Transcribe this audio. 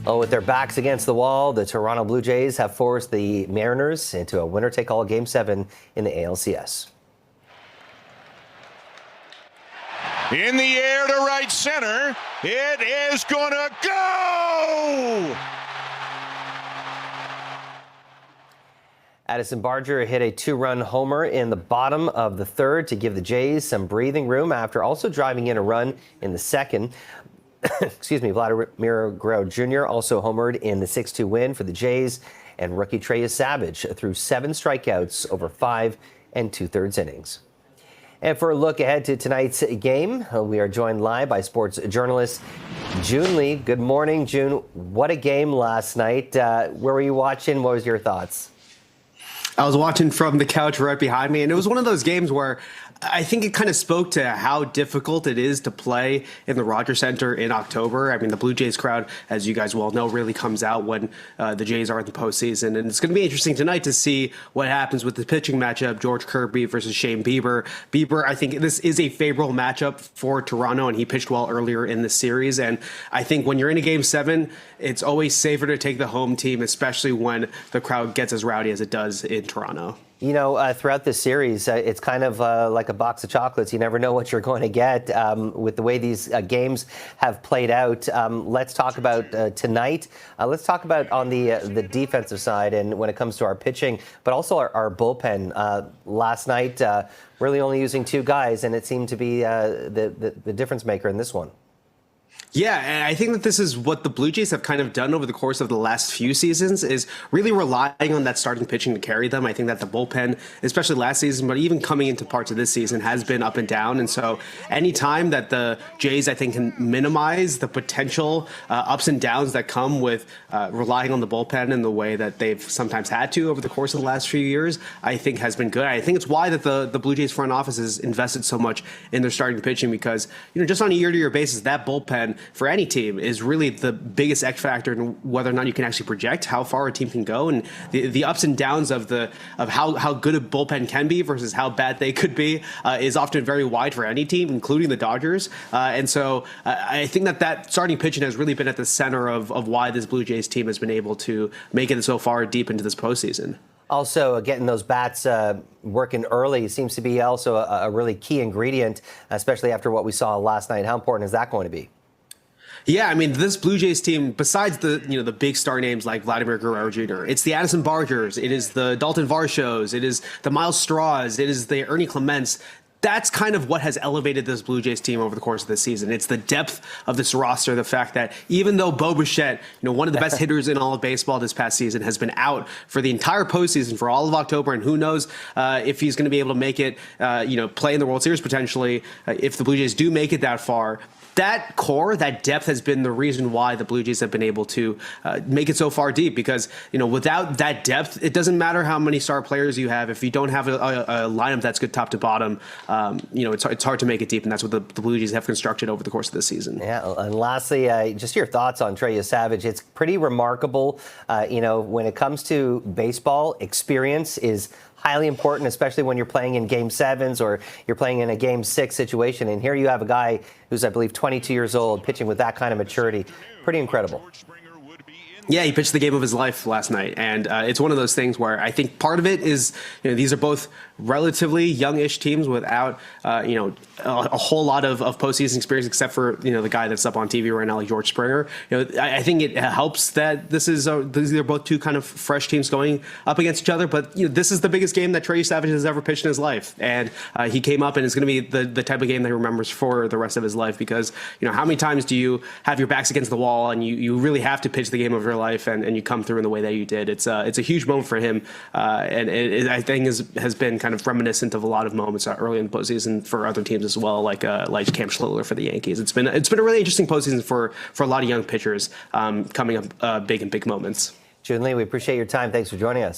Oh, with their backs against the wall, the Toronto Blue Jays have forced the Mariners into a winner-take-all Game 7 in the ALCS. In the air to right center. It is going to go! Addison Barger hit a two-run homer in the bottom of the third to give the Jays some breathing room after also driving in a run in the second. Excuse me, Vladimir Guerrero Jr. also homered in the 6-2 win for the Jays, and rookie Trey Savage threw 7 strikeouts over 5 2/3 innings. And for a look ahead to tonight's game, we are joined live by sports journalist Joon Lee. Good morning, Joon. What a game last night. Where were you watching? What was your thoughts? I was watching from the couch right behind me, and it was one of those games where I think it kind of spoke to how difficult it is to play in the Rogers Center in October. I mean, the Blue Jays crowd, as you guys well know, really comes out when the Jays are in the postseason. And it's going to be interesting tonight to see what happens with the pitching matchup, George Kirby versus Shane Bieber. Bieber, I think this is a favorable matchup for Toronto, and he pitched well earlier in the series. And I think when you're in a Game 7, it's always safer to take the home team, especially when the crowd gets as rowdy as it does in Toronto. You know, throughout this series, it's kind of like a box of chocolates. You never know what you're going to get with the way these games have played out. Let's talk about tonight. Let's talk about on the defensive side and when it comes to our pitching, but also our bullpen. Last night, really only using 2 guys, and it seemed to be the difference maker in this one. Yeah, and I think that this is what the Blue Jays have kind of done over the course of the last few seasons, is really relying on that starting pitching to carry them. I think that the bullpen, especially last season, but even coming into parts of this season, has been up and down. And so anytime that the Jays, I think, can minimize the potential ups and downs that come with relying on the bullpen in the way that they've sometimes had to over the course of the last few years, I think has been good. I think it's why that the Blue Jays front office has invested so much in their starting pitching, because, you know, just on a year-to-year basis, that bullpen for any team is really the biggest X factor in whether or not you can actually project how far a team can go, and the ups and downs of how good a bullpen can be versus how bad they could be is often very wide for any team, including the Dodgers. And so I think that starting pitching has really been at the center of why this Blue Jays team has been able to make it so far deep into this postseason. Also, getting those bats working early seems to be also a really key ingredient, especially after what we saw last night. How important is that going to be? Yeah, I mean, this Blue Jays team, besides the big star names like Vladimir Guerrero Jr., it's the Addison Bargers, it is the Dalton Varsho's, it is the Miles Straws, it is the Ernie Clements. That's kind of what has elevated this Blue Jays team over the course of the season. It's the depth of this roster, the fact that even though Bo Bichette, one of the best hitters in all of baseball this past season, has been out for the entire postseason for all of October, and who knows if he's going to be able to make it, play in the World Series potentially, if the Blue Jays do make it that far. That core, that depth has been the reason why the Blue Jays have been able to make it so far deep, because, without that depth, it doesn't matter how many star players you have. If you don't have a lineup that's good top to bottom, it's hard to make it deep, and that's what the Blue Jays have constructed over the course of this season. Yeah, and lastly, just your thoughts on Trey Savage. It's pretty remarkable, when it comes to baseball, experience is highly important, especially when you're playing in Game 7s or you're playing in a Game 6 situation. And here you have a guy who's, I believe, 22 years old, pitching with that kind of maturity. Pretty incredible. Yeah, he pitched the game of his life last night, and it's one of those things where I think part of it is, these are both relatively youngish teams without, a whole lot of postseason experience, except for, the guy that's up on TV right now, like George Springer. I think it helps that these are both two kind of fresh teams going up against each other, but, this is the biggest game that Trey Savage has ever pitched in his life, and he came up, and it's going to be the type of game that he remembers for the rest of his life, because, how many times do you have your backs against the wall and you really have to pitch the game of your life, and you come through in the way that you did. It's a huge moment for him, and I think has been kind of reminiscent of a lot of moments early in the postseason for other teams as well, like Cam Schlittler for the Yankees. It's been a really interesting postseason for a lot of young pitchers coming up big in big moments. Joon Lee, we appreciate your time. Thanks for joining us.